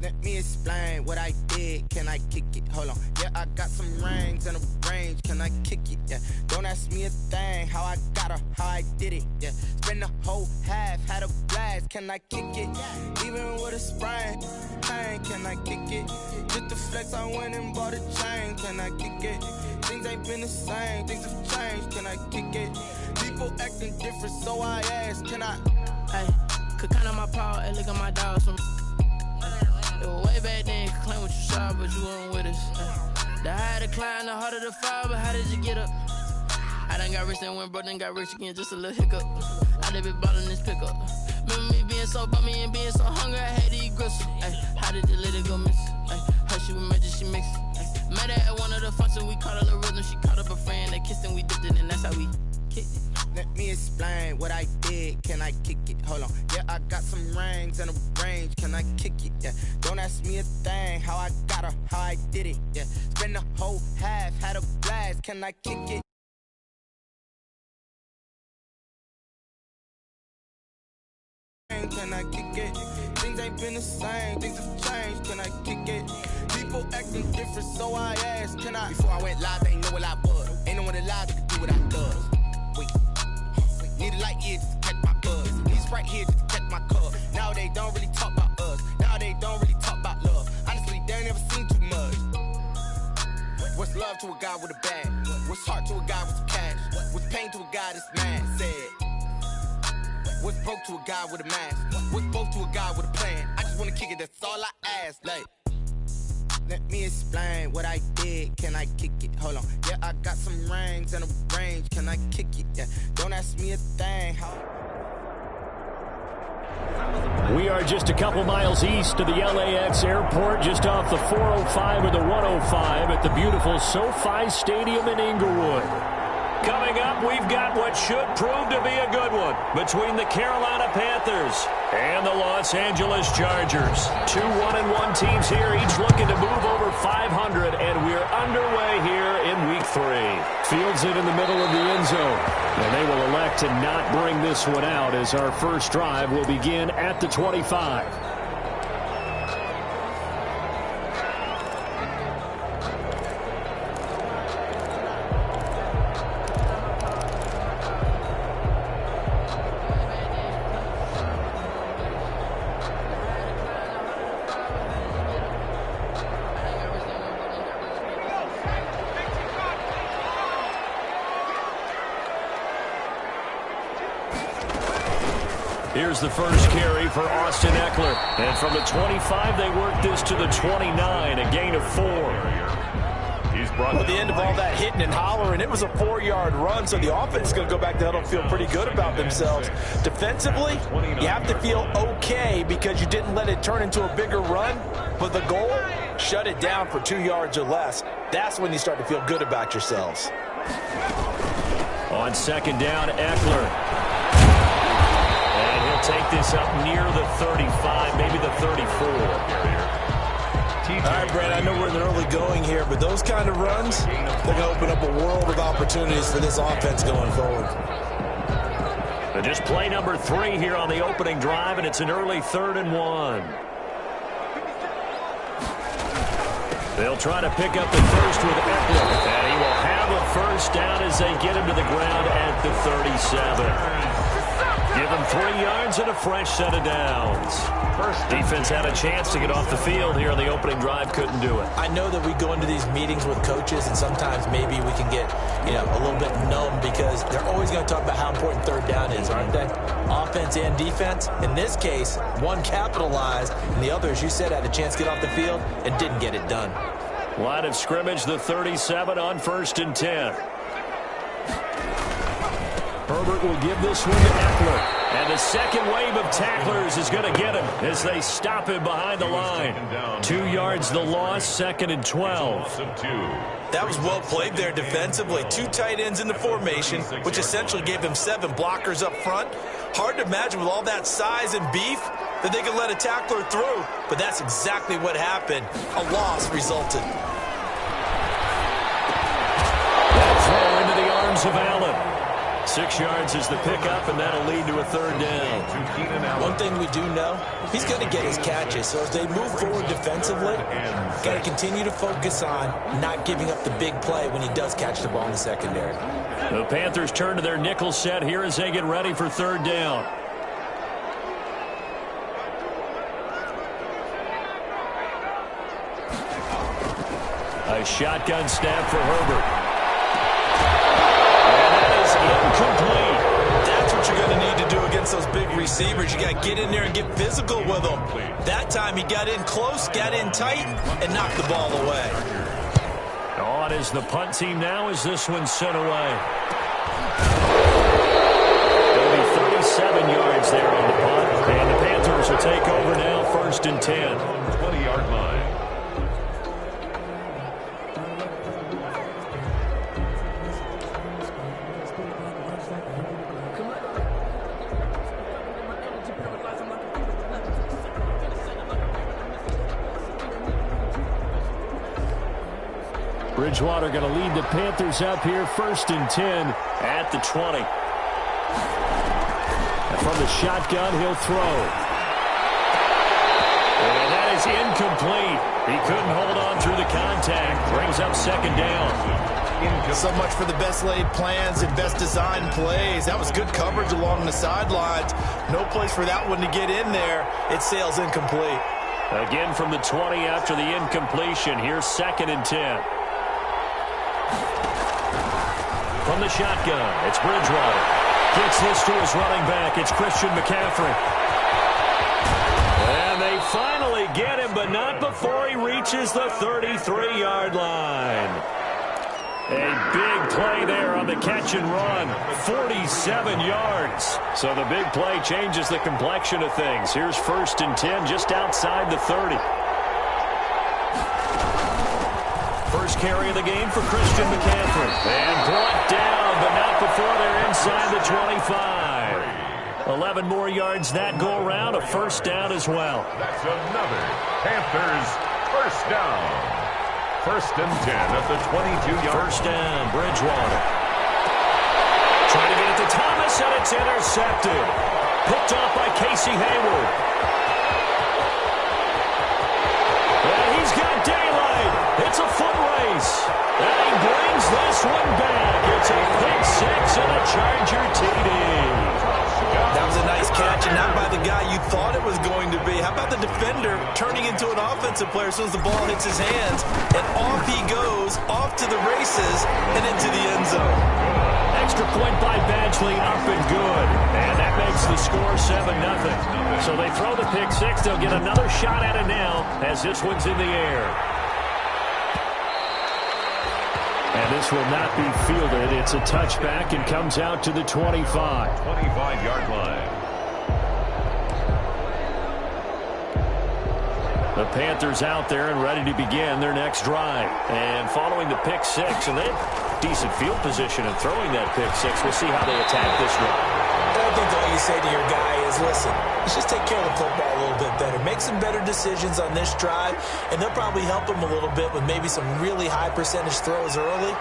Let me explain what I did. Can I kick it? Hold on. Yeah, I got some rings and a range. Can I kick it? Yeah. Don't ask me a thing. How I got her, how I did it. Yeah. Spend the whole half, had a blast. Can I kick it? Even with a sprain, can I kick it? Just the flex, I went and bought a chain. Can I kick it? Things ain't been the same. Things have changed. Can I kick it? People acting different, so I asked. Can I? Hey, could count on my power. Hey, look at my dogs from. It was way back then, you could claim what you saw, but you weren't with us. The higher the climb, the harder the fall, but how did you get up? I done got rich and went broke, then got rich again, just a little hiccup. I done been ballin' this pickup. Remember me being so bummy and being so hungry, I had to eat gristle. Ay, how did you let it go miss? Ay, her she was magic, she mixed. Met her at one of the functions, we caught a little rhythm, she caught up a friend, they kissed and we dipped it, and that's how we kicked it. Let me explain what I did. Can I kick it? Hold on. Yeah, I got some rings and a range. Can I kick it? Yeah. Don't ask me a thing. How I got her, how I did it. Yeah. Spend the whole half, had a blast. Can I kick it? Can I kick it? Things ain't been the same. Things have changed. Can I kick it? People acting different, so I asked. Can I? Before I went live, they ain't know what I was. Ain't no one alive that could do what I does. Wait. Need a light here just to catch my buzz. Need Sprite here just to catch my cup. Now they don't really talk about us. Now they don't really talk about love. Honestly, they ain't never seen too much. What's love to a guy with a bag? What's heart to a guy with some cash? What's pain to a guy that's mad? Said. What's broke to a guy with a mask? What's both to a guy with a plan? I just wanna kick it, that's all I ask. Like, let me explain what I did. Can I kick it? Hold on. Yeah, I got some rings and a range. Can I kick it? Yeah. Don't ask me a thing. We are just a couple miles east of the LAX airport, just off the 405 or the 105 at the beautiful SoFi Stadium in Inglewood. Coming up, we've got what should prove to be a good one between the Carolina Panthers and the Los Angeles Chargers. Two 1-1 teams here, each looking to move over 500, and we're underway here in Week 3. Fields it in the middle of the end zone, and they will elect to not bring this one out as our first drive will begin at the 25. Here's the first carry for Austin Eckler. And from the 25, they work this to the 29, a gain of 4. Well, at the end of all that hitting and hollering, it was a 4-yard run, so the offense is going to go back to huddle and feel pretty good about themselves. Defensively, you have to feel okay because you didn't let it turn into a bigger run, but the goal, shut it down for 2 yards or less. That's when you start to feel good about yourselves. On second down, Eckler. Take this up near the 35, maybe the 34. All right, Brad, I know we're in the early going here, but those kind of runs, they're going to open up a world of opportunities for this offense going forward. Just play number 3 here on the opening drive, and it's an early 3rd and 1. They'll try to pick up the first with Eckler, and he will have a first down as they get him to the ground at the 37. Give him 3 yards and a fresh set of downs. Defense had a chance to get off the field here on the opening drive, couldn't do it. I know that we go into these meetings with coaches, and sometimes maybe we can get, a little bit numb because they're always going to talk about how important third down is, aren't they? Offense and defense. In this case, one capitalized, and the other, as you said, had a chance to get off the field and didn't get it done. Line of scrimmage, the 37 on 1st and 10. Herbert will give this one to Eckler. And the second wave of tacklers is going to get him as they stop him behind the line. 2 yards the loss, 2nd and 12. That was well played there defensively. 2 tight ends in the formation, which essentially gave him 7 blockers up front. Hard to imagine with all that size and beef that they could let a tackler through, but that's exactly what happened. A loss resulted. That throw into the arms of Allen. 6 yards is the pickup, and that'll lead to a third down. One thing we do know, he's going to get his catches. So as they move forward defensively, got to continue to focus on not giving up the big play when he does catch the ball in the secondary. The Panthers turn to their nickel set here as they get ready for third down. A shotgun snap for Herbert. And that is incomplete. That's what you're going to need to do against those big receivers. You got to get in there and get physical with them. That time he got in close, got in tight, and knocked the ball away. On is the punt team now as this one's sent away. It'll be 37 yards there on the punt. And the Panthers will take over now, 1st and 10. 20-yard line. Bridgewater going to lead the Panthers up here, 1st and 10 at the 20. And from the shotgun, he'll throw. And that is incomplete. He couldn't hold on through the contact. Brings up 2nd down. So much for the best laid plans and best designed plays. That was good coverage along the sidelines. No place for that one to get in there. It sails incomplete. Again from the 20 after the incompletion. Here's 2nd and 10. From the shotgun, it's Bridgewater. Gets this to his running back. It's Christian McCaffrey. And they finally get him, but not before he reaches the 33-yard line. A big play there on the catch and run. 47 yards. So the big play changes the complexion of things. Here's 1st and 10 just outside the 30. First carry of the game for Christian McCaffrey. And brought down, but not before they're inside the 25. 11 more yards that go around. A 1st down as well. That's another Panthers 1st down. 1st and 10 at the 22-yard. 1st down, Bridgewater. Trying to get it to Thomas, and it's intercepted. Picked off by Casey Hayward. And he's got daylight. It's a foot race. And he brings this one back. It's a pick 6 and a Charger TD. That was a nice catch, and not by the guy you thought it was going to be. How about the defender turning into an offensive player as soon as the ball hits his hands, and off he goes, off to the races, and into the end zone. Extra point by Badgley, up and good. And that makes the score 7-0. So they throw the pick 6. They'll get another shot at it now as this one's in the air. And this will not be fielded. It's a touchback and comes out to the 25. 25-yard line. The Panthers out there and ready to begin their next drive. And following the pick 6, and they have decent field position in throwing that pick 6. We'll see how they attack this drive. I think all you say to your guy is, listen, let's just take care of the football a little bit better. Make some better decisions on this drive, and they'll probably help him a little bit with maybe some really high percentage throws early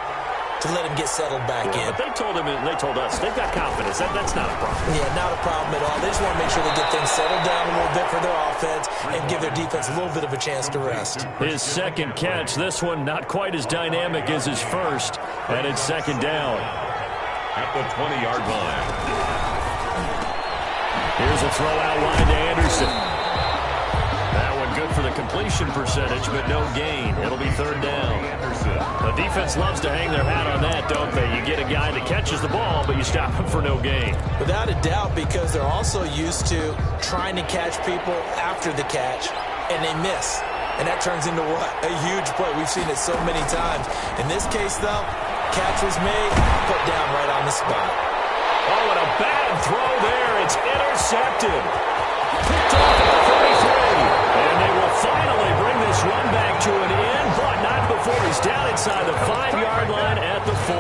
to let him get settled back in. But they told him, and they told us, they've got confidence. That's not a problem. Yeah, not a problem at all. They just want to make sure they get things settled down a little bit for their offense and give their defense a little bit of a chance to rest. His 2nd catch, this one not quite as dynamic as his 1st, and it's 2nd down. At the 20-yard line. Here's a throw out wide to Anderson. That one good for the completion percentage, but no gain. It'll be 3rd down. The defense loves to hang their hat on that, don't they? You get a guy that catches the ball, but you stop him for no gain. Without a doubt, because they're also used to trying to catch people after the catch, and they miss. And that turns into what? A huge play. We've seen it so many times. In this case, though, catch was made, put down right on the spot. Oh, and a bad throw there. It's intercepted. Picked off at the 33. And they will finally bring this run back to an end, but not before he's down inside the 5-yard line at the 4.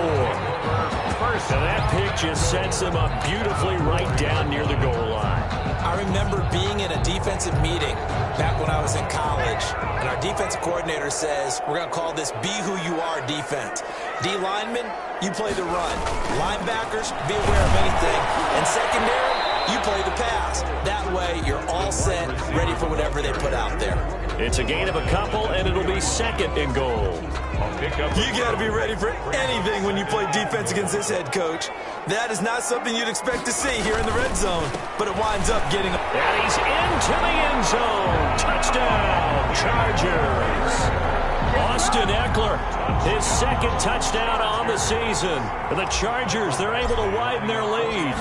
And that pick just sets him up beautifully right down near the goal line. I remember being in a defensive meeting back when I was in college, and our defensive coordinator says, we're going to call this Be Who You Are defense. D linemen, you play the run. Linebackers, be aware of anything. And secondary, you play the pass. That way, you're all set, ready for whatever they put out there. It's a gain of a couple, and it'll be second and goal. You got to be ready for anything when you play defense against this head coach. That is not something you'd expect to see here in the red zone, but it winds up getting... And he's into the end zone. Touchdown, Chargers. Austin Eckler, his second touchdown on the season. The Chargers, they're able to widen their lead.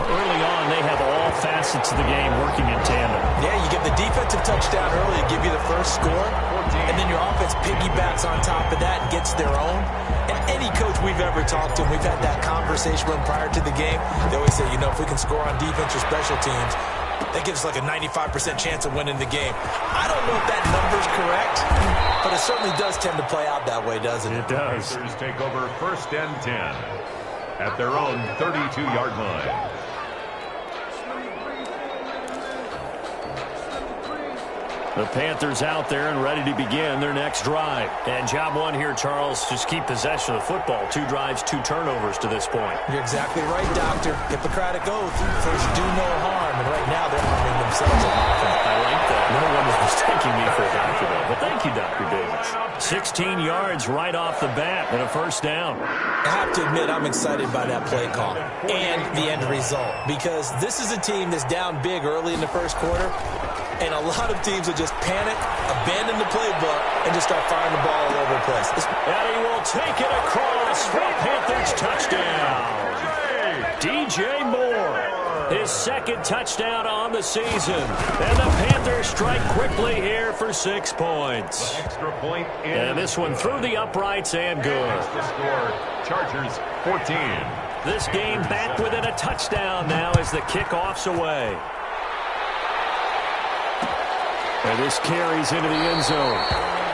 Early on, they have all facets of the game working in tandem. Yeah, you get the defensive touchdown early to give you the first score, and then your offense piggybacks on top of that and gets their own. And any coach we've ever talked to, we've had that conversation with them prior to the game, they always say, you know, if we can score on defense or special teams, that gives us like a 95% chance of winning the game. I don't know if that number's correct, but it certainly does tend to play out that way, doesn't it? It does. Panthers take over 1st and 10 at their own 32-yard line. The Panthers out there and ready to begin their next drive. And job one here, Charles, just keep possession of the football. 2 drives, 2 turnovers to this point. You're exactly right, Doctor. Hippocratic oath. First, do no harm. And right now, they're harming themselves. I like that. No one was mistaking me for a doctor, though. But thank you, Dr. Davis. 16 yards right off the bat and a first down. I have to admit, I'm excited by that play call and the end result. Because this is a team that's down big early in the first quarter. And a lot of teams will just panic, abandon the playbook, and just start firing the ball all over the place. And he will take it across for a Panthers touchdown. DJ Moore, his second touchdown on the season. And the Panthers strike quickly here for 6 points. Extra point in. And this one through the uprights and good. Extra score, Chargers 14. This game back within a touchdown now as the kickoff's away. And this carries into the end zone.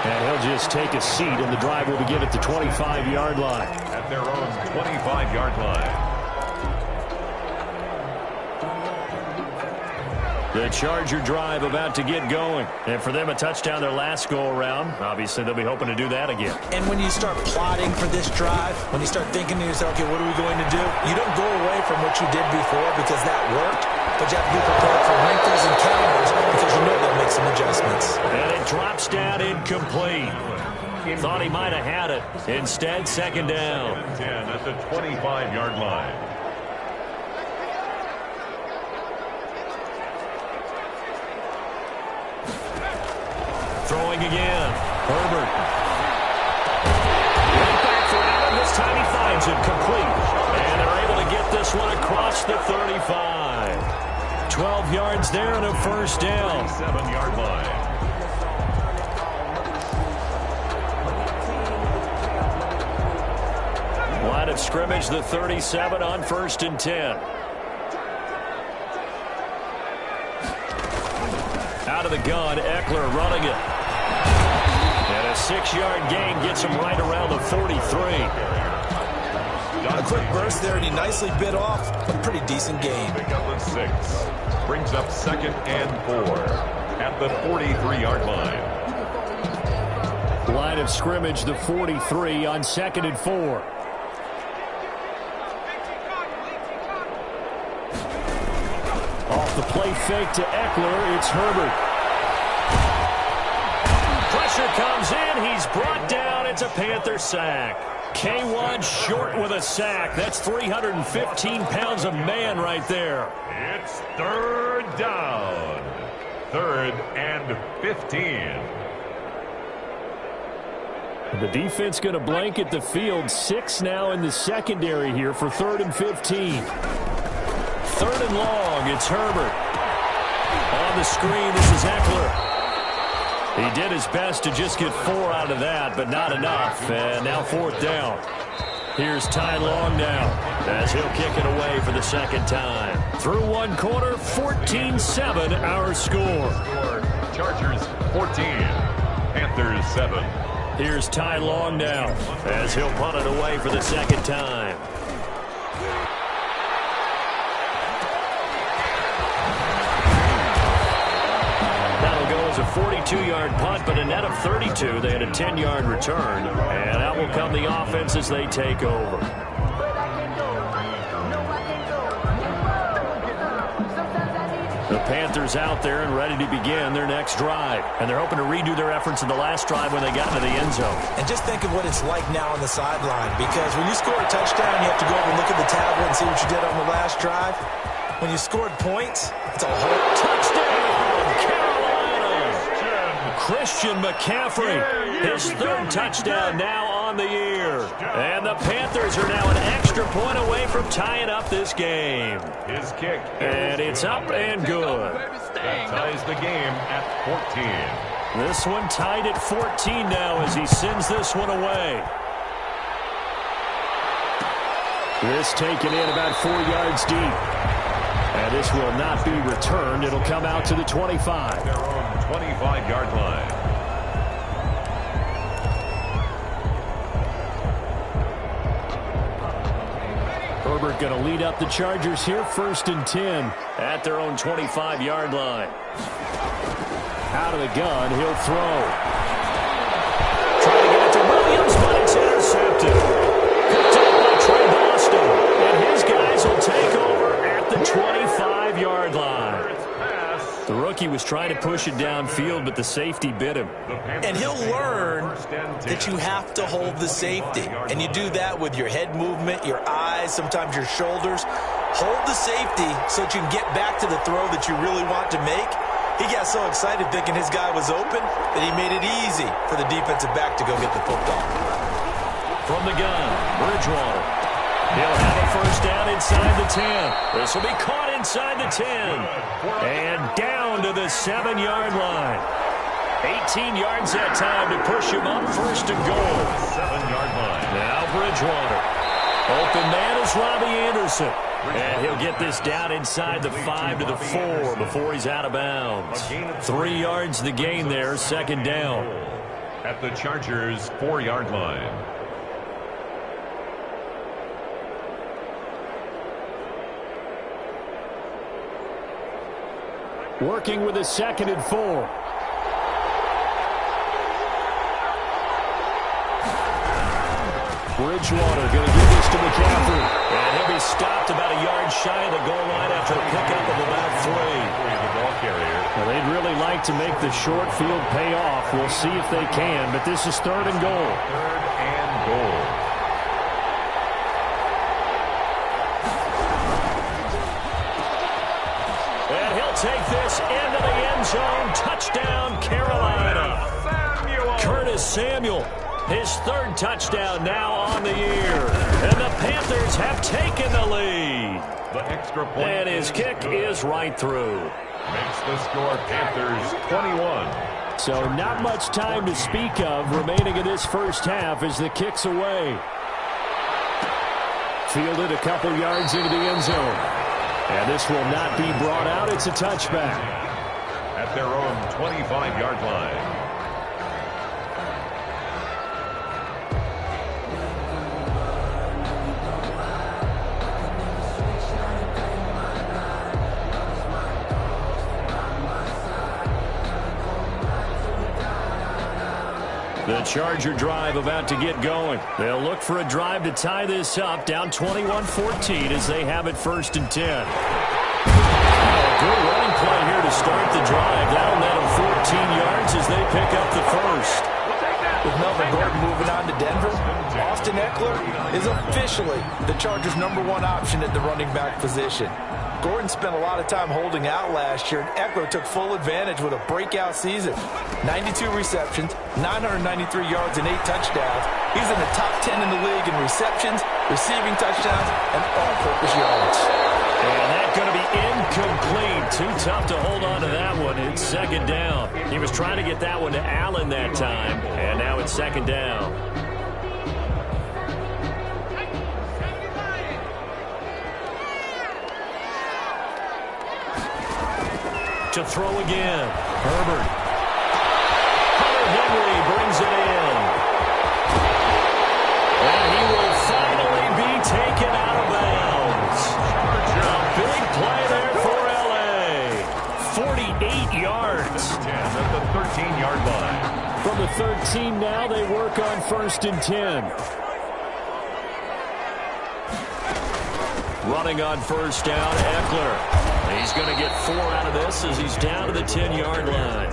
And he'll just take a seat, and the drive will begin at the 25-yard line. At their own 25-yard line. The Charger drive about to get going. And for them, a touchdown their last go-around. Obviously, they'll be hoping to do that again. And when you start plotting for this drive, when you start thinking to yourself, okay, what are we going to do? You don't go away from what you did before because that worked. But you have to be prepared for wrinkles and counters because you know they'll make some adjustments. And it drops down incomplete. Thought he might have had it. Instead, second down. 10 at the 25-yard line. Throwing again. Herbert. Right back for Allen. This time he finds it complete. And they're able to get this one across the 35. 12 yards there and a first down. 7-yard line. Line of scrimmage, the 37 on 1st and 10. Out of the gun, Eckler running it. And a 6-yard gain gets him right around the 43. A quick burst there, and he nicely bit off a pretty decent gain. Pick up the 6. Brings up 2nd and 4 at the 43-yard line. Line of scrimmage, the 43 on 2nd and 4. Off the play fake to Eckler, it's Herbert. Pressure comes in, he's brought down, it's a Panther sack. K1 short with a sack. That's 315 pounds of man right there. It's 3rd down. 3rd and 15. The defense going to blanket the field. 6 now in the secondary here for 3rd and 15. 3rd and long. It's Herbert. On the screen, this is Eckler. He did his best to just get 4 out of that, but not enough. And now 4th down. Here's Ty Long now as he'll kick it away for the second time. Through 1 quarter, 14-7 our score. Chargers 14, Panthers 7. Here's Ty Long now as he'll punt it away for the second time. was a 42-yard punt, but a net of 32. They had a 10-yard return. And out will come the offense as they take over. The Panthers out there and ready to begin their next drive. And they're hoping to redo their efforts in the last drive when they got into the end zone. And just think of what it's like now on the sideline, because when you score a touchdown, you have to go over and look at the tablet and see what you did on the last drive. When you scored points, it's a whole touchdown, Carolina. Christian McCaffrey, his third touchdown now on the year. And the Panthers are now an extra point away from tying up this game. His kick. And it's up and good. That ties the game at 14. This one tied at 14 now as he sends this one away. This taken in about 4 yards deep. And this will not be returned. It'll come out to the 25. Their own 25-yard line. Herbert going to lead up the Chargers here, 1st and 10 at their own 25-yard line. Out of the gun, he'll throw. Trying to get it to Williams, but it's intercepted. Picked up by Trey Boston. And his guys will take over at the 25-yard line. The rookie was trying to push it downfield, but the safety bit him. And he'll learn that you have to hold the safety. And you do that with your head movement, your eyes, sometimes your shoulders. Hold the safety so that you can get back to the throw that you really want to make. He got so excited thinking his guy was open that he made it easy for the defensive back to go get the football. From the gun, Bridgewater. He'll have a first down inside the 10. This will be caught inside the 10. And down to the 7-yard line. 18 yards that time to push him up, 1st and goal. 7-yard line. Now Bridgewater. Open man is Robbie Anderson. And he'll get this down inside the 5 to the 4 before he's out of bounds. 3 yards the gain there, 2nd down. At the Chargers' 4-yard line. Working with a 2nd and 4. Bridgewater going to give this to McCaffrey. And he'll be stopped about a yard shy of the goal line after a pickup of about 3. The ball carrier. Well, they'd really like to make the short field pay off. We'll see if they can, but this is 3rd and goal. 3rd and goal. And he'll take this into the end zone. Touchdown, Carolina. Curtis Samuel. His 3rd touchdown now on the year. And the Panthers have taken the lead. The extra point. And his kick is right through. Makes the score Panthers 21. So not much time to speak of remaining in this first half as the kick's away. Fielded a couple yards into the end zone. And this will not be brought out. It's a touchback. At their own 25-yard line. The Charger drive about to get going. They'll look for a drive to tie this up, down 21-14 as they have it 1st and 10. Good running play here to start the drive. That'll net them 14 yards as they pick up the 1st. With Melvin Gordon moving on to Denver, Austin Eckler is officially the Chargers' #1 option at the running back position. Gordon spent a lot of time holding out last year, and Eckler took full advantage with a breakout season. 92 receptions, 993 yards, and 8 touchdowns. He's in the top 10 in the league in receptions, receiving touchdowns, and all-purpose yards. And that's going to be incomplete. Too tough to hold on to that one. It's 2nd down. He was trying to get that one to Allen that time, and now it's 2nd down. To throw again. Herbert. Hunter Henry brings it in. And he will finally be taken out of bounds. A big play there for L.A. 48 yards. yards. 10 at the 13-yard line. From the 13 now, they work on 1st and 10. Running on 1st down, Eckler. He's going to get 4 out of this as he's down to the 10-yard line.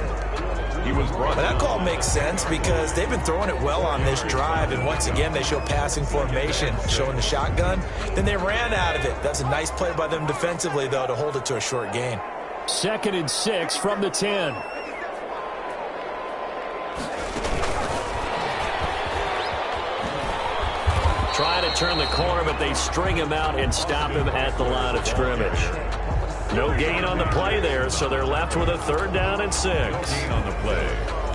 He was brought That call makes sense because they've been throwing it well on this drive, and once again they show passing formation, showing the shotgun. Then they ran out of it. That's a nice play by them defensively, though, to hold it to a short gain. 2nd and 6 from the 10. Trying to turn the corner, but they string him out and stop him at the line of scrimmage. No gain on the play there, so they're left with a 3rd down and 6. no gain on the play.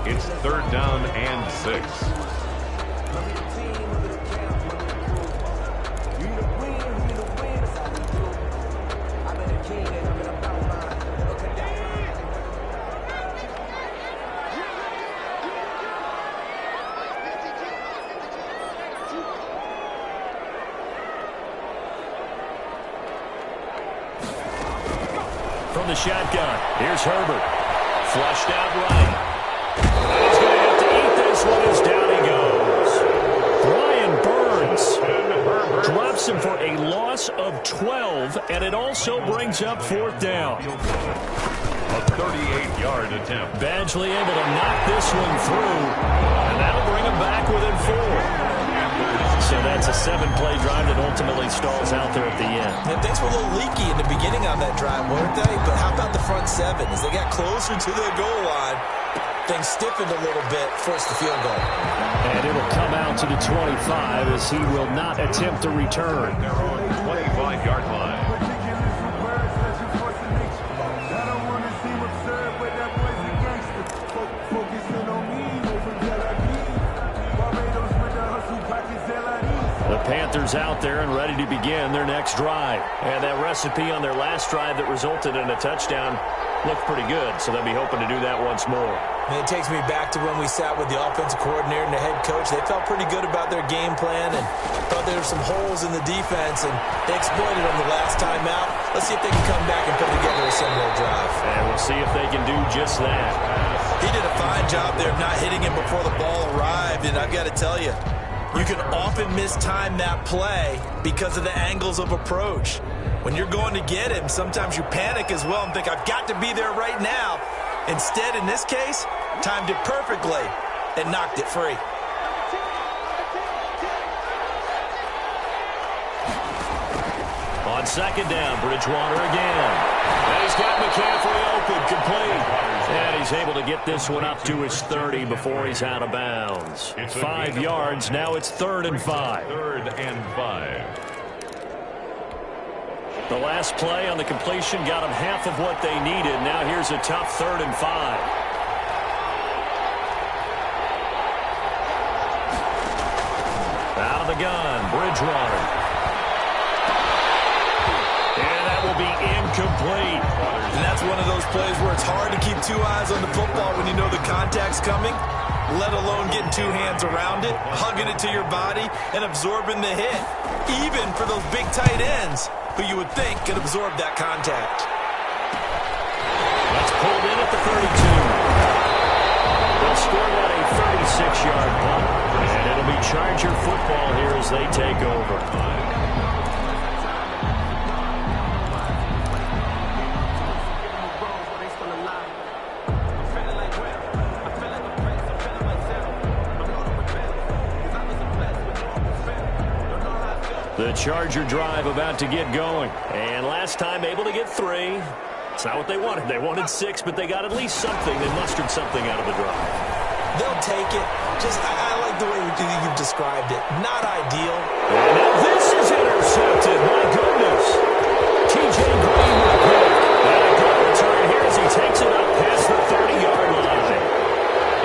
It's 3rd down and 6. From the shotgun, here's Herbert. Flushed out right. He's going to have to eat this one as down he goes. Brian Burns drops him for a loss of 12, and it also brings up 4th down. A 38-yard attempt. Badgley able to knock this one through, and that'll bring him back within 4. So that's a 7-play drive that ultimately stalls out there at the end. And things were a little leaky in the beginning on that drive, weren't they? But how about the front 7? As they got closer to the goal line, things stiffened a little bit, forced the field goal. And it'll come out to the 25 as he will not attempt to return. Their own 25-yard line. The Panthers out there and ready to begin their next drive. And that recipe on their last drive that resulted in a touchdown looked pretty good, so they'll be hoping to do that once more. And it takes me back to when we sat with the offensive coordinator and the head coach. They felt pretty good about their game plan and thought there were some holes in the defense, and they exploited them the last time out. Let's see if they can come back and put together a similar drive. And we'll see if they can do just that. He did a fine job there of not hitting him before the ball arrived, and I've got to tell you, you can often mistime that play because of the angles of approach. When you're going to get him, sometimes you panic as well and think, I've got to be there right now. Instead, in this case, timed it perfectly and knocked it free. On 2nd down, Bridgewater again. And he's got McCaffrey open, complete. And he's able to get this one up to his 30 before he's out of bounds. 5 yards, now it's 3rd and 5. 3rd and 5. The last play on the completion got them half of what they needed. Now here's a tough 3rd and 5. Out of the gun, Bridgewater. And that will be incomplete. And that's one of those plays where it's hard to keep 2 eyes on the football when you know the contact's coming, let alone getting 2 hands around it, hugging it to your body, and absorbing the hit, even for those big tight ends who you would think could absorb that contact. That's pulled in at the 32. They'll score that a 36-yard punt, and it'll be Charger football here as they take over. The Charger drive about to get going. And last time able to get 3. It's not what they wanted. They wanted 6, but they got at least something. They mustered something out of the drive. They'll take it. I like the way you've described it. Not ideal. And now this is intercepted. My goodness. T.J. Green with a pick. And a good return here as he takes it up past the 30-yard line.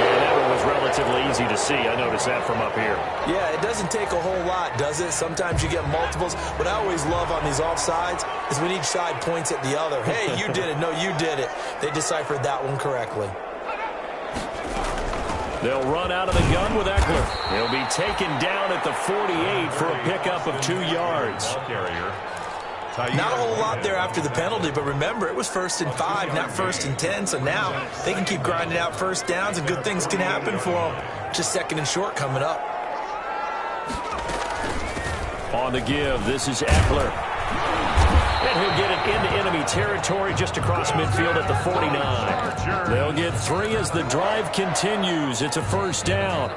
And that one was relatively easy to see. I noticed that from up here. Yeah, it doesn't take a whole lot, does it? Sometimes you get multiples. What I always love on these offsides is when each side points at the other. Hey, you did it. No, you did it. They deciphered that one correctly. They'll run out of the gun with Eckler. He'll be taken down at the 48 for a pickup of 2 yards. Carrier. Not a whole lot there after the penalty, but remember, it was 1st and 5, not 1st and 10, so now they can keep grinding out first downs, and good things can happen for them. Just 2nd and short coming up. On the give, this is Eckler. And he'll get it into enemy territory just across midfield at the 49. They'll get 3 as the drive continues. It's a 1st down.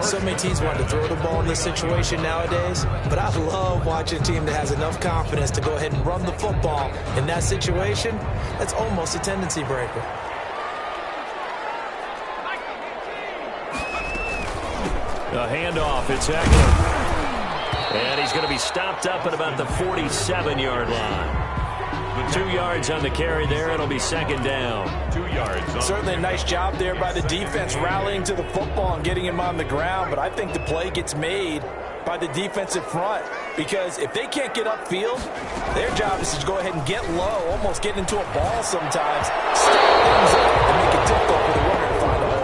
So many teams want to throw the ball in this situation nowadays, but I love watching a team that has enough confidence to go ahead and run the football. In that situation, that's almost a tendency breaker. A handoff, it's Eckler. And he's going to be stopped up at about the 47-yard line. 2 yards on the carry there. It'll be 2nd down. 2 yards. Certainly a nice job there by the defense rallying to the football and getting him on the ground, but I think the play gets made by the defensive front, because if they can't get upfield, their job is to go ahead and get low, almost get into a ball sometimes, stop things up, and make it difficult for the runner to find a hole.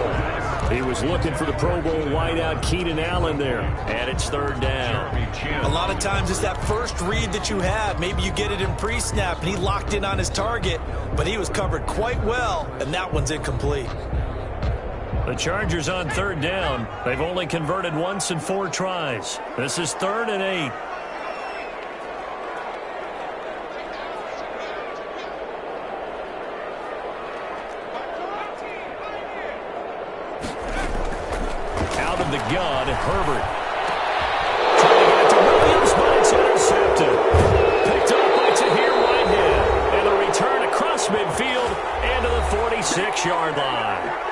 He was looking for the Pro Bowl wideout Keenan Allen there, and it's 3rd down. A lot of times it's that first read that you have. Maybe you get it in pre-snap, and he locked in on his target, but he was covered quite well, and that one's incomplete. The Chargers on 3rd down. They've only converted once in 4 tries. This is 3rd and 8. Out of the gun, Herbert. Trying to get it to Williams, but it's intercepted. Picked up by Tahir Whitehead. And the return across midfield and to the 46-yard line.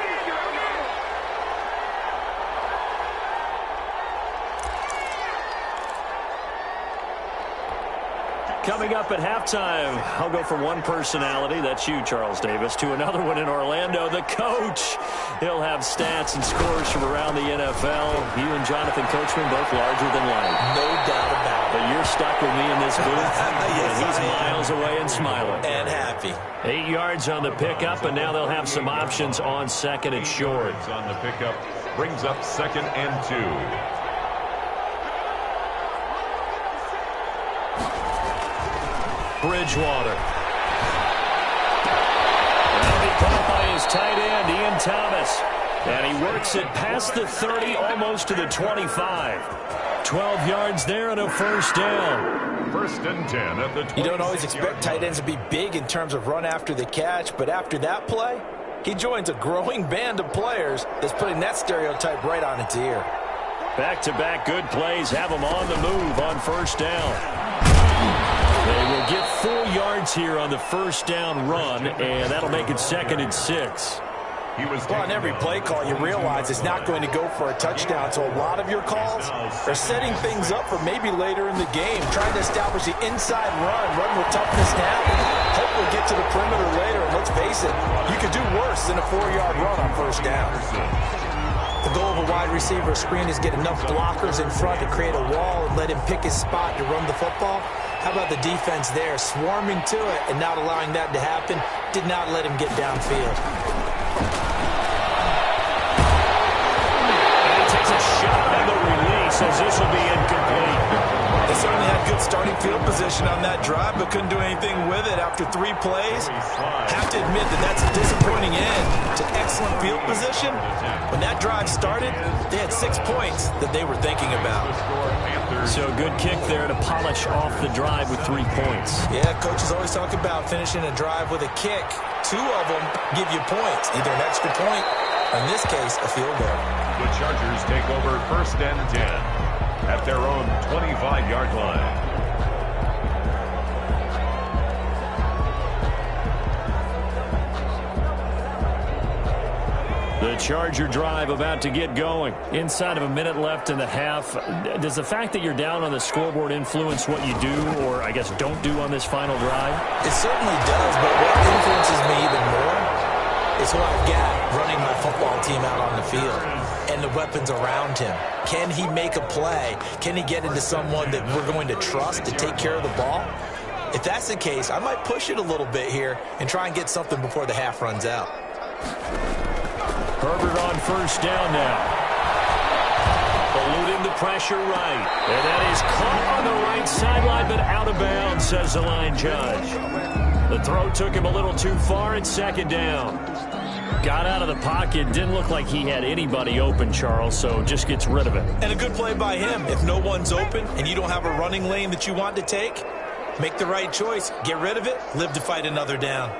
Coming up at halftime, I'll go from one personality, that's you, Charles Davis, to another one in Orlando, the coach. He'll have stats and scores from around the NFL. You and Jonathan Coachman both larger than life. No doubt about it. But you're stuck with me in this booth, Yes, and he's miles away and smiling. And happy. 8 yards on the pickup, and now they'll have some options on 2nd and short. On the pickup brings up 2nd and 2. Bridgewater. That'll be caught by his tight end, Ian Thomas. And he works it past the 30, almost to the 25. 12 yards there and a 1st down. 1st and 10 at the 20. You don't always expect tight ends to be big in terms of run after the catch, but after that play, he joins a growing band of players that's putting that stereotype right on its ear. Back-to-back good plays have them on the move on 1st down. They will get 4 yards here on the 1st down run, and that'll make it 2nd and 6. Well, on every play call, you realize it's not going to go for a touchdown, so a lot of your calls are setting things up for maybe later in the game, trying to establish the inside run with toughness now. Hope we'll get to the perimeter later, and let's face it, you could do worse than a 4-yard run on 1st down. The goal of a wide receiver screen is get enough blockers in front to create a wall and let him pick his spot to run the football. How about the defense there, swarming to it and not allowing that to happen? Did not let him get downfield. And he takes a shot on the release as this will be incomplete. They certainly had good starting field position on that drive, but couldn't do anything with it after 3 plays. Have to admit that that's a disappointing end to excellent field position. When that drive started, they had 6 points that they were thinking about. So good kick there to polish off the drive with 3 points. Yeah, coaches always talk about finishing a drive with a kick. 2 of them give you points, either an extra point, or in this case, a field goal. The Chargers take over 1st and 10 at their own 25-yard line. The Charger drive about to get going. Inside of a minute left in the half. Does the fact that you're down on the scoreboard influence what you do, or I guess don't do on this final drive? It certainly does, but what influences me even more is who I've got running my football team out on the field and the weapons around him. Can he make a play? Can he get into someone that we're going to trust to take care of the ball? If that's the case, I might push it a little bit here and try and get something before the half runs out. Herbert on 1st down now. Well, eluding the pressure right. And that is caught on the right sideline, but out of bounds, says the line judge. The throw took him a little too far. It's second down. Got out of the pocket. Didn't look like he had anybody open, Charles, so just gets rid of it. And a good play by him. If no one's open and you don't have a running lane that you want to take, make the right choice. Get rid of it. Live to fight another down.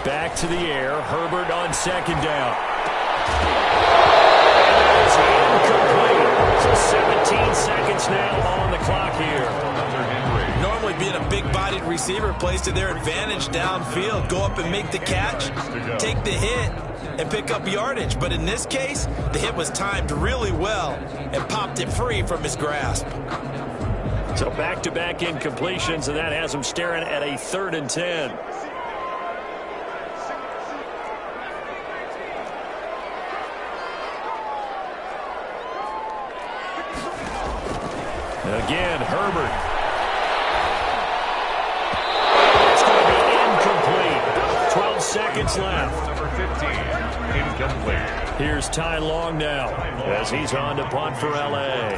Back to the air. Herbert on second down. Incomplete. So 17 seconds now on the clock here. Normally being a big-bodied receiver plays to their advantage downfield. Go up and make the catch, take the hit, and pick up yardage. But in this case, the hit was timed really well and popped it free from his grasp. So back-to-back incompletions, and that has him staring at a 3rd and 10. Again, Herbert. It's going to be incomplete. 12 seconds left. Number 15, incomplete. Here's Ty Long now as he's on to punt for L.A.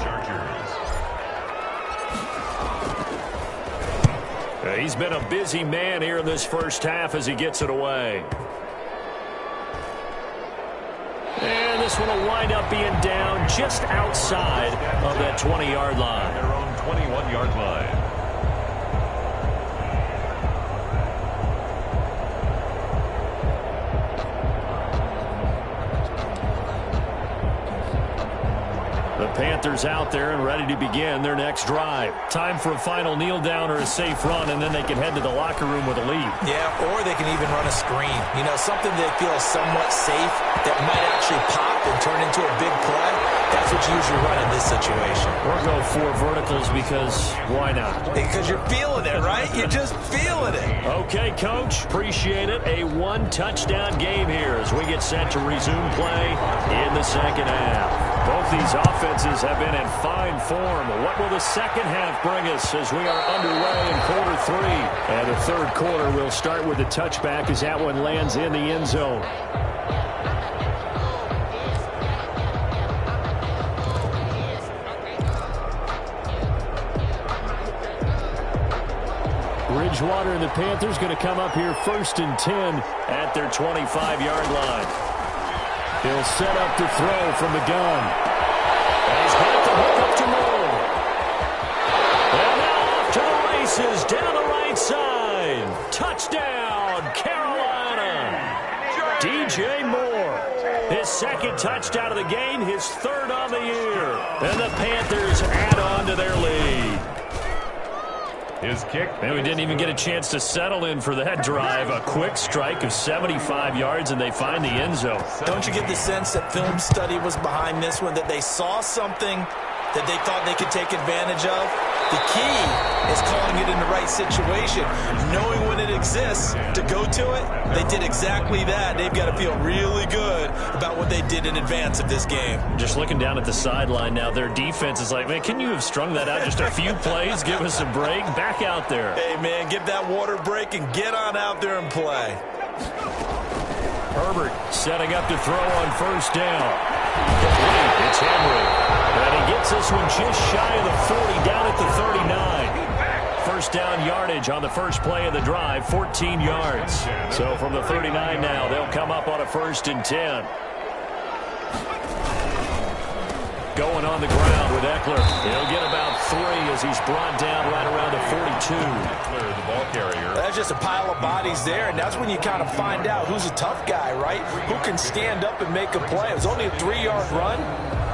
He's been a busy man here in this first half as he gets it away. And this one will wind up being down just outside of that 20-yard line. Their own 21-yard line. The Panthers out there and ready to begin their next drive. Time for a final kneel down or a safe run, and then they can head to the locker room with a lead. Yeah, or they can even run a screen. You know, something they feel somewhat safe that might actually pop and turn into a big play. That's what you usually run in this situation. Or go 4 verticals because why not? Because you're feeling it, right? You're just feeling it. Okay, Coach. Appreciate it. A 1-touchdown game here as we get set to resume play in the second half. Both these offenses have been in fine form. What will the second half bring us as we are underway in quarter 3? And the third quarter will start with a touchback as that one lands in the end zone. Bridgewater and the Panthers going to come up here 1st and 10 at their 25-yard line. He'll set up to throw from the gun. And he's got the hook up to roll. And now off to the races down the right side. Touchdown, Carolina. DJ Moore. His 2nd touchdown of the game, his 3rd on the year. And the Panthers add on to their lead. His kick. And we didn't even get a chance to settle in for that drive. A quick strike of 75 yards, and they find the end zone. Don't you get the sense that film study was behind this one, that they saw something that they thought they could take advantage of? The key is calling it in the right situation, knowing when it exists to go to it. They did exactly that. They've got to feel really good about what they did in advance of this game. Just looking down at the sideline now, their defense is like, man, can you have strung that out just a few plays? Give us a break. Back out there. Hey, man, give that water break and get on out there and play. Herbert setting up to throw on 1st down. Complete. It's Henry. And he gets this one just shy of the 40, down at the 39. 1st down yardage on the first play of the drive, 14 yards. So from the 39 now, they'll come up on a 1st and 10. Going on the ground with Eckler. He'll get about 3 as he's brought down right around the 42. Eckler, the ball carrier. That's just a pile of bodies there, and that's when you kind of find out who's a tough guy, right? Who can stand up and make a play. It was only a 3-yard run,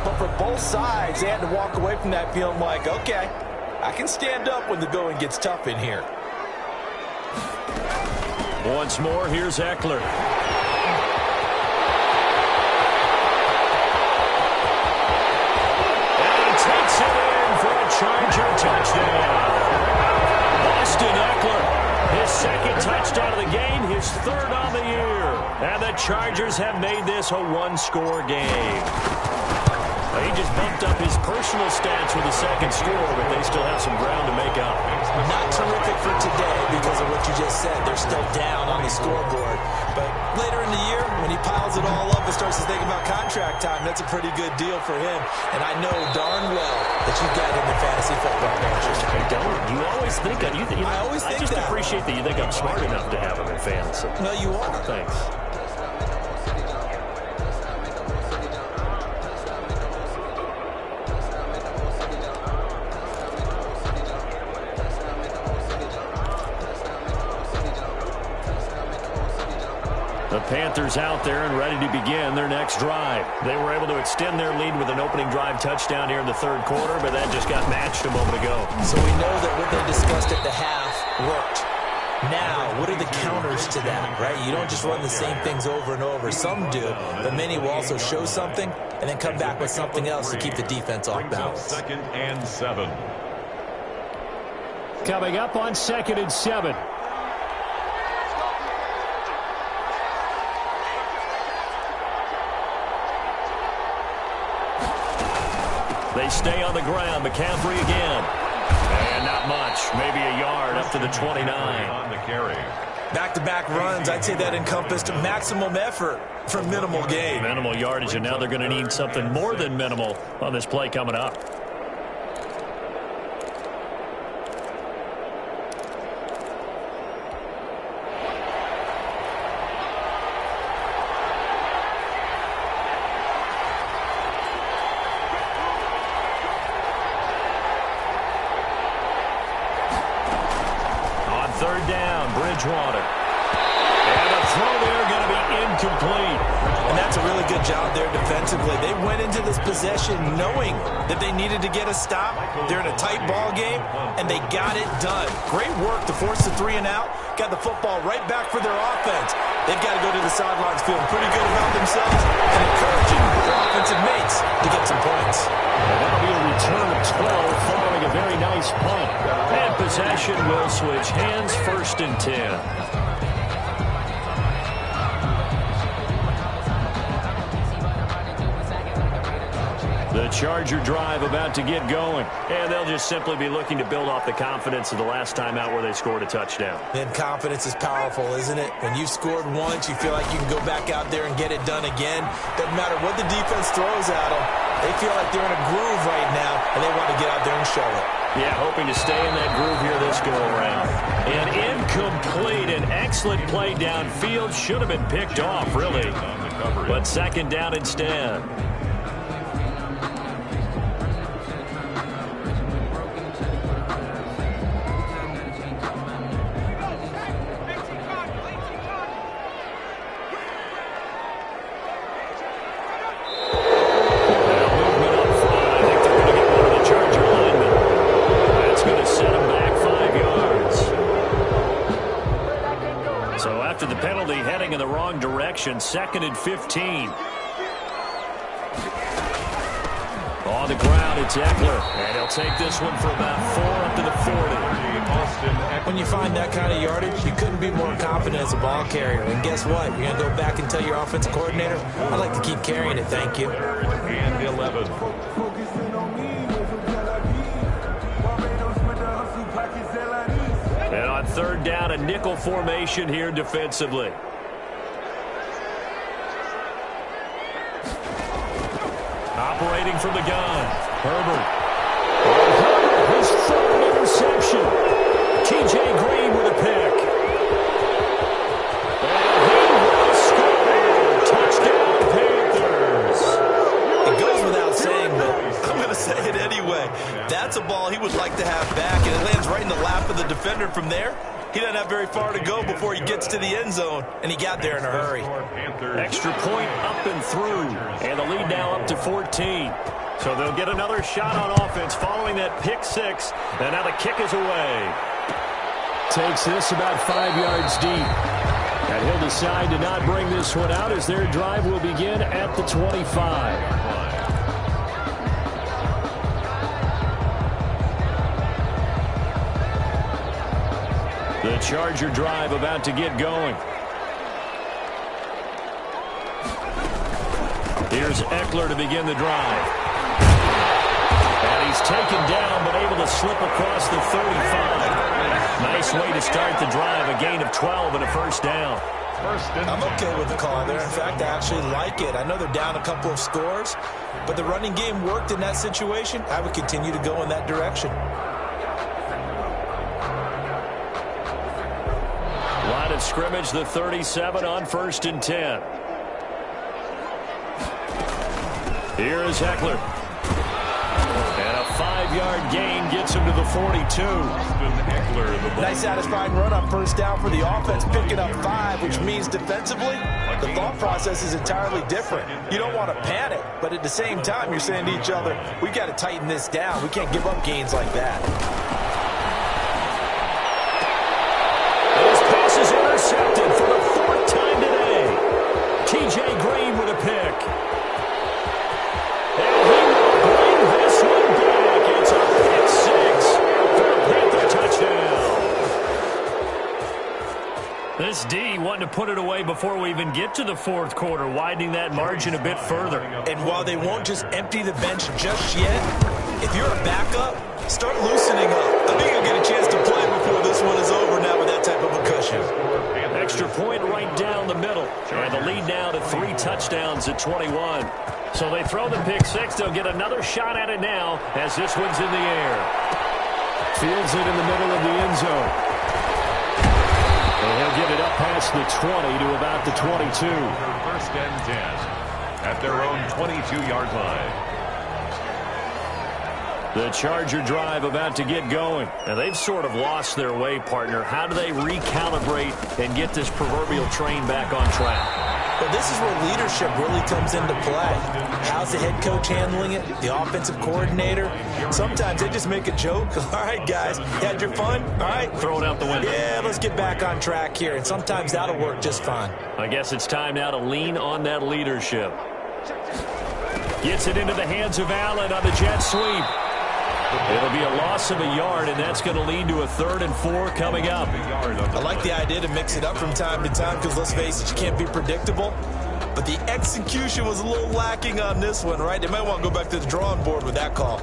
but for both sides, they had to walk away from that feeling like, okay, I can stand up when the going gets tough in here. Once more, here's Eckler. Takes it in for a Charger touchdown. Austin Eckler, his 2nd touchdown of the game, his 3rd on the year. And the Chargers have made this a 1-score game. He just bumped up his personal stats with the 2nd score, but they still have some ground to make up. Not terrific for today because of what you just said. They're still down on the scoreboard. But later in the year, when he piles it all up and starts course, is thinking about contract time. That's a pretty good deal for him. And I know darn well that you've got him in fantasy football matches. I don't. You always think I just appreciate that you think I'm smart enough to have him in fantasy. Well, you are. Thanks. The Panthers out there and ready to begin their next drive. They were able to extend their lead with an opening drive touchdown here in the third quarter, but that just got matched a moment ago. So we know that what they discussed at the half worked. Now, what are the counters to that, right? You don't just run the same things over and over. Some do, but many will also show something and then come back with something else to keep the defense off balance. 2nd and 7. Coming up on 2nd and 7. They stay on the ground. McCaffrey again. And not much. Maybe a yard up to the 29. On the carry. Back-to-back runs, I'd say that encompassed maximum effort for minimal gain. Minimal yardage, and now they're going to need something more than minimal on this play coming up. Third down, Bridgewater. And the throw there going to be incomplete. And that's a really good job there defensively. They went into this possession knowing that they needed to get a stop. They're in a tight ball game, and they got it done. Great work to force the 3 and out. Got the football right back for their offense. They've got to go to the sidelines feeling pretty good about themselves and encouraging their offensive mates to get some points. And that'll be a return of 12 following a very nice punt. And possession will switch hands, 1st and 10. The Charger drive about to get going. And they'll just simply be looking to build off the confidence of the last time out where they scored a touchdown. And confidence is powerful, isn't it? When you've scored once, you feel like you can go back out there and get it done again. Doesn't matter what the defense throws at them. They feel like they're in a groove right now, and they want to get out there and show it. Yeah, hoping to stay in that groove here this go-around. And incomplete, an excellent play downfield. Should have been picked off, really. But 2nd down instead. In the wrong direction, 2nd and 15. On the ground, it's Eckler, and he'll take this one for about 4 up to the 40. When you find that kind of yardage, you couldn't be more confident as a ball carrier. And guess what? You're going to go back and tell your offensive coordinator, I'd like to keep carrying it, thank you. And 11. And on 3rd down, a nickel formation here defensively. Operating from the gun, Herbert. His 3rd interception. T.J. Green with a pick. And he will score. Touchdown, Panthers. It goes without saying, but I'm going to say it anyway. That's a ball he would like to have back, and it lands right in the lap of the defender from there. He doesn't have very far to go before he gets to the end zone, and he got there in a hurry. Extra point up and through, and the lead now up to 14. So they'll get another shot on offense following that pick 6, and now the kick is away. Takes this about 5 yards deep. And he'll decide to not bring this one out as their drive will begin at the 25. The Charger drive about to get going. Here's Eckler to begin the drive. And he's taken down but able to slip across the 35. Nice way to start the drive, a gain of 12 and a 1st down. I'm okay with the call there. In fact, I actually like it. I know they're down a couple of scores, but the running game worked in that situation. I would continue to go in that direction. Line of scrimmage, the 37 on 1st and 10. Here is Heckler. And a 5-yard gain gets him to the 42. Nice satisfying run on 1st down for the offense, picking up 5, which means defensively, the thought process is entirely different. You don't want to panic, but at the same time, you're saying to each other, we got to tighten this down. We can't give up gains like that. Those passes intercepted for the 4th time today. T.J. Green with a pick. And he will bring this one back. It's a pick 6 for a Panther touchdown. This D wanting to put it away before we even get to the 4th quarter, widening that margin a bit further. And while they won't just empty the bench just yet, if you're a backup, start loosening up. I think you'll get a chance to play before this one is over now with that type of a cushion. Extra point right down the middle. And the lead now to 3 touchdowns at 21. So they throw the pick 6. They'll get another shot at it now as this one's in the air. Fields it in the middle of the end zone. And he'll get it up past the 20 to about the 22. 1st and 10 at their own 22-yard line. The Charger drive about to get going. And they've sort of lost their way, partner. How do they recalibrate and get this proverbial train back on track? Well, this is where leadership really comes into play. How's the head coach handling it? The offensive coordinator? Sometimes they just make a joke. All right, guys, you had your fun? All right. Throw it out the window. Yeah, let's get back on track here. And sometimes that'll work just fine. I guess it's time now to lean on that leadership. Gets it into the hands of Allen on the jet sweep. It'll be a loss of a yard, and that's going to lead to a 3rd and 4 coming up. I like the idea to mix it up from time to time because, let's face it, you can't be predictable. But the execution was a little lacking on this one, right? They might want to go back to the drawing board with that call.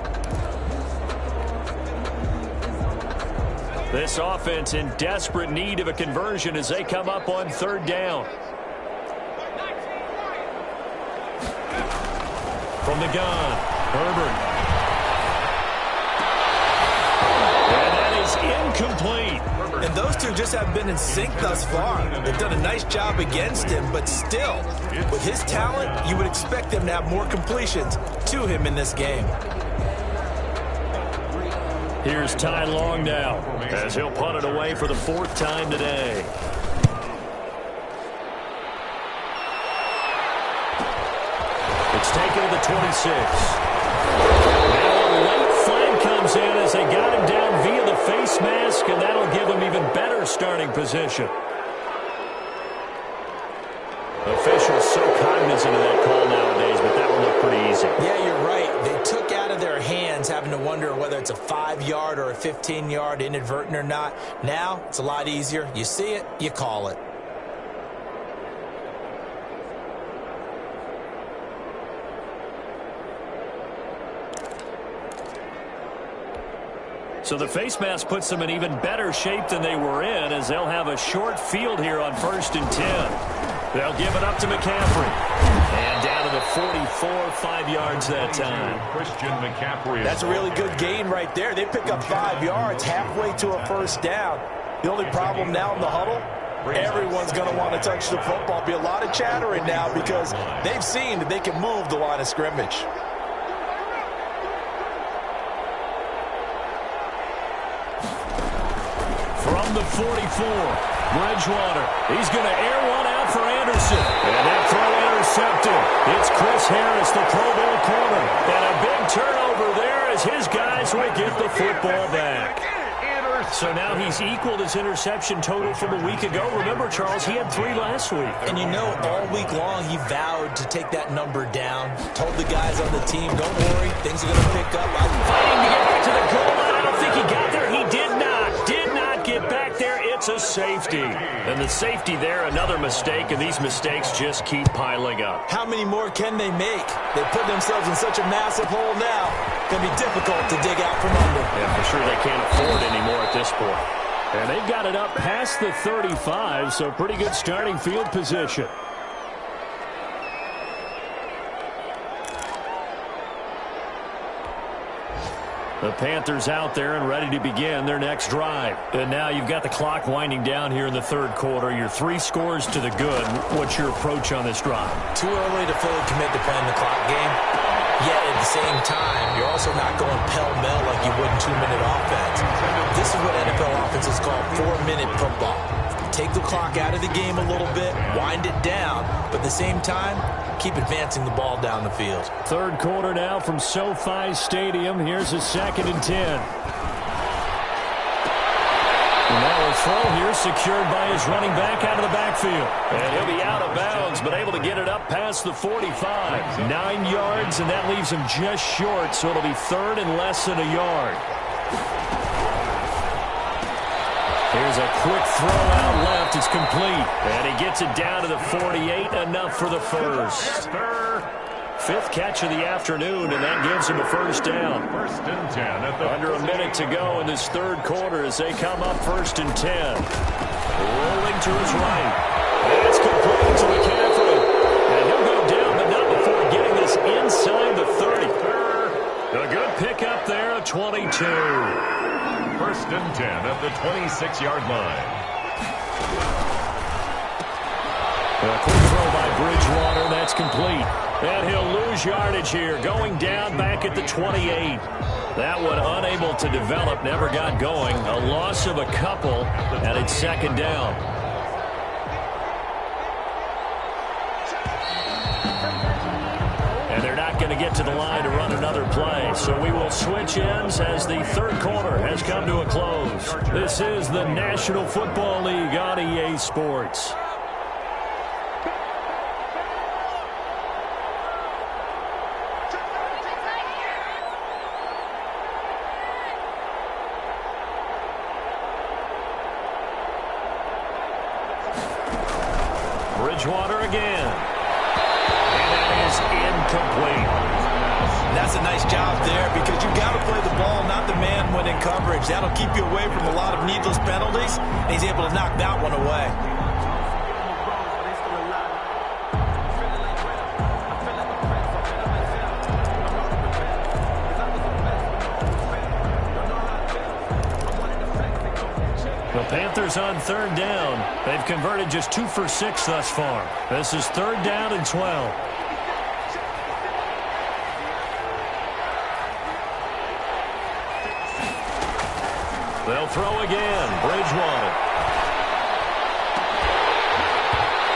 This offense in desperate need of a conversion as they come up on 3rd down. From the gun, Herbert. Incomplete. And those two just haven't been in sync thus far. They've done a nice job against him, but still, with his talent, you would expect them to have more completions to him in this game. Here's Ty Long now, as he'll punt it away for the 4th time today. It's taken to the 26. Comes in as they got him down via the face mask, and that'll give him even better starting position. Officials so cognizant of that call nowadays, but that one looked pretty easy. Yeah, you're right. They took out of their hands having to wonder whether it's a 5-yard or a 15-yard inadvertent or not. Now, it's a lot easier. You see it, you call it. So the face mask puts them in even better shape than they were in, as they'll have a short field here on 1st and 10. They'll give it up to McCaffrey. And down to the 44, 5 yards that time. Christian McCaffrey. That's a really good gain right there. They pick up 5 yards halfway to a 1st down. The only problem now in the huddle, everyone's going to want to touch the football. Be a lot of chattering now because they've seen that they can move the line of scrimmage. From the 44, Bridgewater. He's going to air one out for Anderson. And that throw intercepted. It's Chris Harris, the Pro Bowl corner. And a big turnover there as his guys will get the football back. So now he's equaled his interception total from a week ago. Remember, Charles, he had 3 last week. And you know, all week long he vowed to take that number down. Told the guys on the team, don't worry, things are going to pick up. Fighting to get back to the goal line. I don't think he got there. He did not get back there. It's a safety. And the safety there, another mistake, and these mistakes just keep piling up. How many more can they make? They put themselves in such a massive hole now. It's going to be difficult to dig out from under. Yeah, for sure they can't afford anymore at this point. And they've got it up past the 35, so pretty good starting field position. The Panthers out there and ready to begin their next drive. And now you've got the clock winding down here in the third quarter. You're 3 scores to the good. What's your approach on this drive? Too early to fully commit to playing the clock game. Yet at the same time, you're also not going pell-mell like you would in 2-minute offense. This is what NFL offenses call 4-minute football. Take the clock out of the game a little bit, wind it down, but at the same time, keep advancing the ball down the field. Third quarter now from SoFi Stadium. Here's a 2nd and 10. And now a throw here secured by his running back out of the backfield. And he'll be out of bounds, but able to get it up past the 45. 9 yards, and that leaves him just short, so it'll be 3rd and less than a yard. Here's a quick throw out left. It's complete. And he gets it down to the 48. Enough for the first. 5th catch of the afternoon, and that gives him a first down. 1st and 10 at the Under a minute to go in this third quarter as they come up 1st and 10. Rolling to his right. And it's complete to McCaffrey. And he'll go down, but not before getting this inside the 30. A good pickup there, a 22. 1st and 10 at the 26-yard line. A quick throw by Bridgewater. That's complete. And he'll lose yardage here. Going down back at the 28. That one unable to develop. Never got going. A loss of a couple. And it's 2nd down. And they're not going to get to the line to run another play. So we will switch ends as the third quarter has come to a close. This is the National Football League on EA Sports. Bridgewater again. And that is incomplete. That's a nice job there because you've got to play the ball, not the man when in coverage. That'll keep you away from a lot of needless penalties, and he's able to knock that one away. The Panthers on 3rd down. They've converted just 2 for 6 thus far. This is 3rd down and 12. They'll throw again. Bridgewater.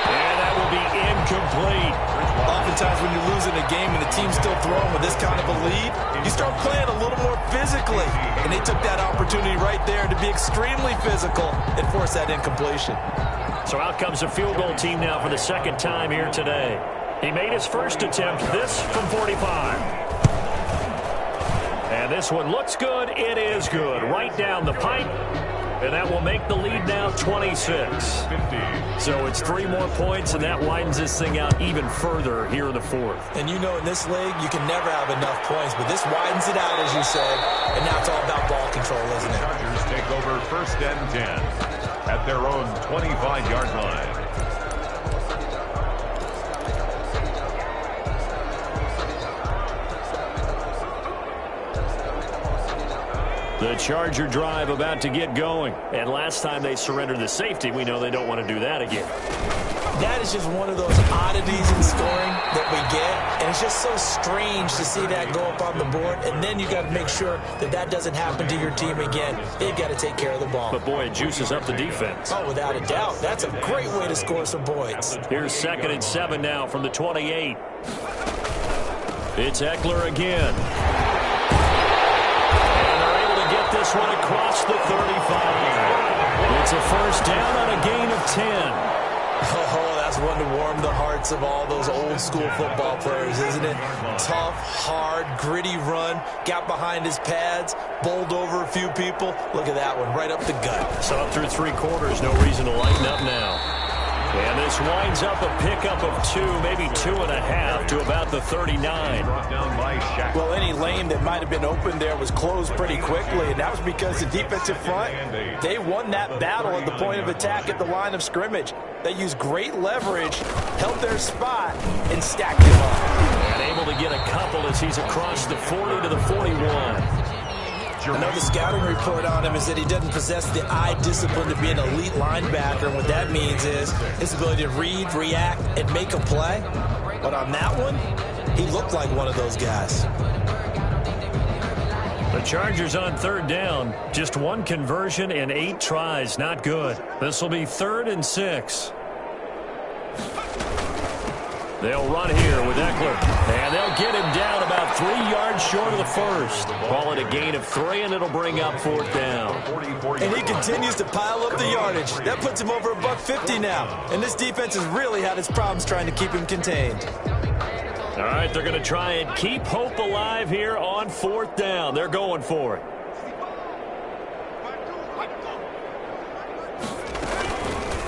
And that will be incomplete. Oftentimes when you're losing a game and the team's still throwing with this kind of a lead, you start playing a little more physically. And they took that opportunity right there to be extremely physical and force that incompletion. So out comes a field goal team now for the 2nd time here today. He made his first attempt, this from 45. And this one looks good. It is good. Right down the pipe. And that will make the lead now 26. So it's 3 more points, and that widens this thing out even further here in the 4th. And you know in this league, you can never have enough points, but this widens it out, as you said. And now it's all about ball control, isn't it? Chargers take over 1st and 10 at their own 25-yard line. The Charger drive about to get going. And last time they surrendered the safety, we know they don't want to do that again. That is just one of those oddities in scoring that we get. And it's just so strange to see that go up on the board. And then you got to make sure that that doesn't happen to your team again. They've got to take care of the ball. But, boy, it juices up the defense. Oh, without a doubt. That's a great way to score some points. Here's 2nd and 7 now from the 28. It's Eckler again. This one across the 35. It's a first down on a gain of 10. Oh, that's one to warm the hearts of all those old school football players, isn't it? Tough, hard, gritty run. Got behind his pads, bowled over a few people. Look at that one, right up the gut. So up through 3 quarters, no reason to lighten up now. And this winds up a pickup of 2, maybe 2.5 to about the 39. Well, any lane that might have been open there was closed pretty quickly, and that was because the defensive front, they won that battle at the point of attack at the line of scrimmage. They used great leverage, held their spot, and stacked him up. And able to get a couple as he's across the 40 to the 41. Another scouting report on him is that he doesn't possess the eye discipline to be an elite linebacker. And what that means is his ability to read, react, and make a play. But on that one, he looked like one of those guys. The Chargers on third down. Just 1 conversion and 8 tries. Not good. This will be 3rd and 6. They'll run here with Eckler, and they'll get him down about 3 yards short of the first. Call it a gain of 3, and it'll bring up 4th down. And he continues to pile up the yardage. That puts him over $150 now. And this defense has really had its problems trying to keep him contained. All right, they're going to try and keep hope alive here on 4th down. They're going for it.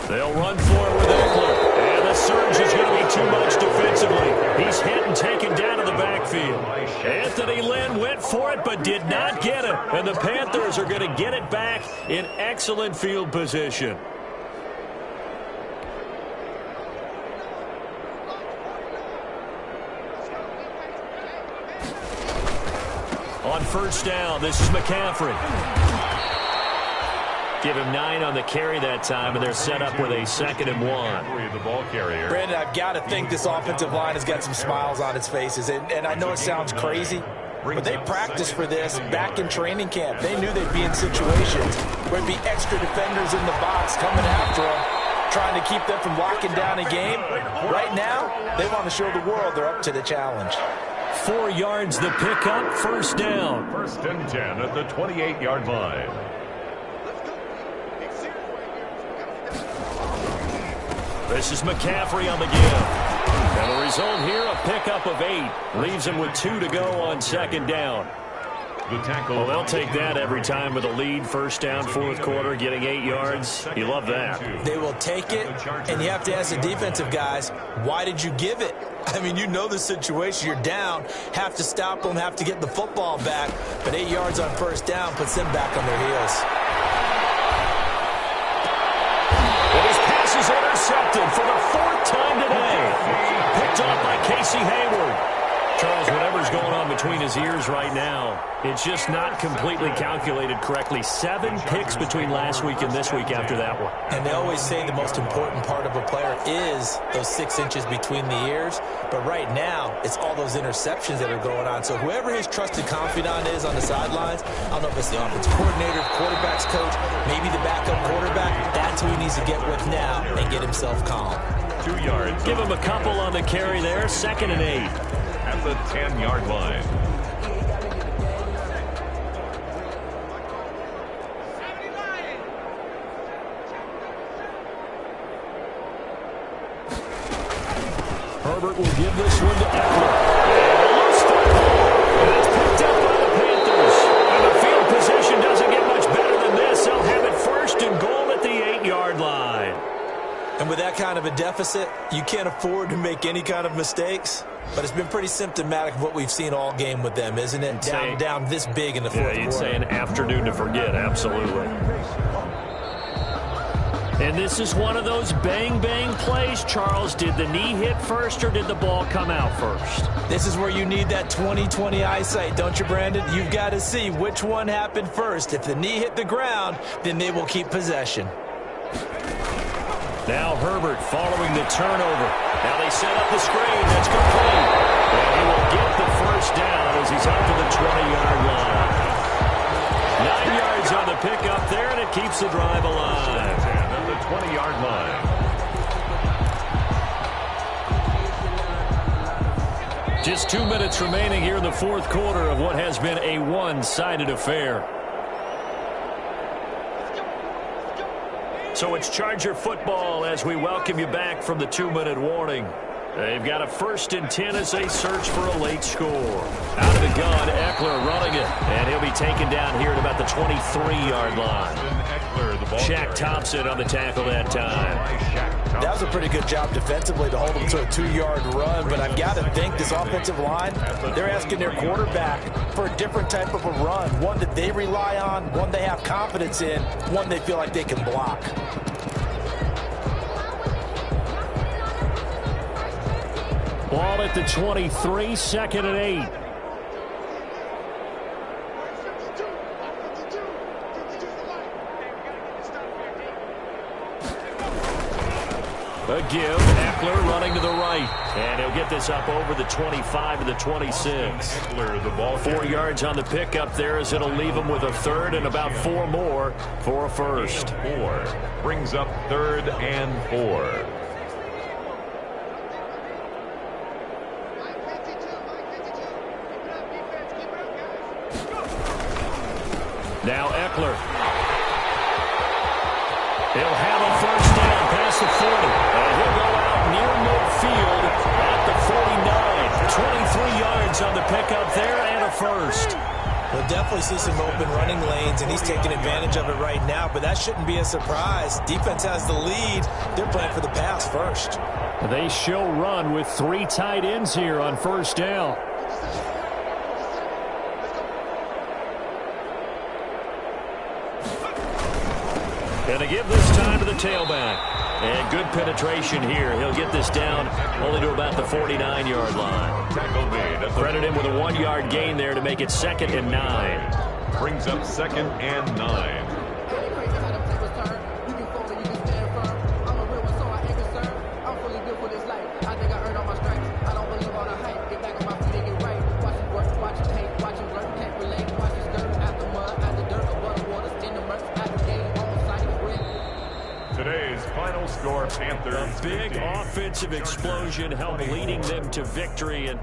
They'll run for it with Eckler. And the surge is going to be too much defensively. He's hit and taken down to the backfield. Anthony Lynn went for it but did not get it. And the Panthers are going to get it back in excellent field position. On 1st down, this is McCaffrey. Give him 9 on the carry that time, and they're set up with a 2nd and 1. The ball carrier. Brandon, I've got to think this offensive line has got some smiles on its faces. And I know it sounds crazy, but they practiced for this back in training camp. They knew they'd be in situations where there'd be extra defenders in the box coming after them, trying to keep them from locking down a game. Right now, they want to show the world they're up to the challenge. 4 yards the pickup, 1st down. 1st and 10 at the 28-yard line. This is McCaffrey on the give. And the result here, a pickup of 8. Leaves him with 2 to go on 2nd down. The tackle. Well, they'll take that every time with a lead. 1st down, 4th quarter, getting 8 yards. You love that. They will take it, and you have to ask the defensive guys, why did you give it? I mean, you know the situation. You're down, have to stop them, have to get the football back. But 8 yards on 1st down puts them back on their heels. Is intercepted for the 4th time today. Picked off by Casey Hayward. Charles, whatever's going on between his ears right now, it's just not completely calculated correctly. 7 picks between last week and this week after that one. And they always say the most important part of a player is those 6 inches between the ears. But right now, it's all those interceptions that are going on. So whoever his trusted confidant is on the sidelines, I don't know if it's the offensive coordinator, quarterback's coach, maybe the backup quarterback, that's who he needs to get with now and get himself calm. 2 yards. Give him a couple on the carry there, 2nd and 8. At the 10-yard line. Herbert will give this one to Eckler. And a loose football. And it's picked up by the Panthers. And the field position doesn't get much better than this. They'll have it 1st and goal at the 8-yard line. And with that kind of a deficit, you can't afford to make any kind of mistakes. But it's been pretty symptomatic of what we've seen all game with them, isn't it? Down this big in the 4th quarter. You'd say an afternoon to forget, absolutely. And this is one of those bang-bang plays, Charles. Did the knee hit first or did the ball come out first? This is where you need that 20/20 eyesight, don't you, Brandon? You've got to see which one happened first. If the knee hit the ground, then they will keep possession. Now Herbert following the turnover. Now they set up the screen. That's complete. And he will get the 1st down as he's out to the 20-yard line. 9 yards on the pickup there, and it keeps the drive alive. At the 20-yard line. Just 2 minutes remaining here in the 4th quarter of what has been a one-sided affair. So it's Charger football as we welcome you back from the 2-minute warning. They've got a 1st and 10 as they search for a late score. Out of the gun, Eckler running it. And he'll be taken down here at about the 23-yard line. Shaq Thompson on the tackle that time. That was a pretty good job defensively to hold them to a 2-yard run, but I've got to think this offensive line, they're asking their quarterback for a different type of a run, one that they rely on, one they have confidence in, one they feel like they can block. Ball at the 23, 2nd and 8. A give, Eckler running to the right. And he'll get this up over the 25 to the 26. Eckler, the ball 4 yards on the pickup there as it'll leave him with a third and about 4 more for a first. 4 brings up 3rd and 4. Now Eckler. He'll have a first down past the 40. And he'll go out near midfield at the 49. 23 yards on the pickup there and a first. We'll definitely see some open running lanes, and he's taking advantage of it right now, but that shouldn't be a surprise. Defense has the lead. They're playing for the pass first. They show run with 3 tight ends here on first down. And they give this time to the tailback. And good penetration here. He'll get this down only to about the 49-yard line. Tackle made. Credit him with a 1-yard gain there to make it 2nd and 9. Brings up 2nd and 9. Today's final score, Panthers. A big 50. offensive explosion helped leading them to victory. And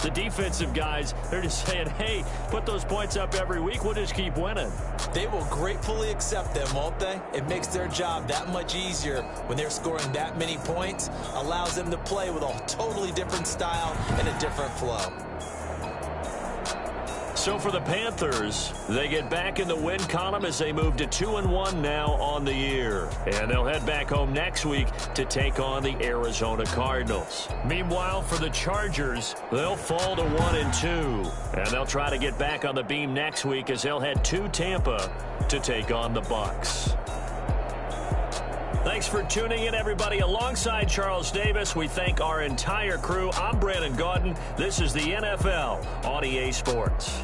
the defensive guys, they're just saying, hey, put those points up every week. We'll just keep winning. They will gratefully accept them, won't they? It makes their job that much easier when they're scoring that many points. Allows them to play with a totally different style and a different flow. So for the Panthers, they get back in the win column as they move to 2-1 now on the year. And they'll head back home next week to take on the Arizona Cardinals. Meanwhile, for the Chargers, they'll fall to 1-2. And they'll try to get back on the beam next week as they'll head to Tampa to take on the Bucs. Thanks for tuning in, everybody. Alongside Charles Davis, we thank our entire crew. I'm Brandon Gaudin. This is the NFL on EA Sports.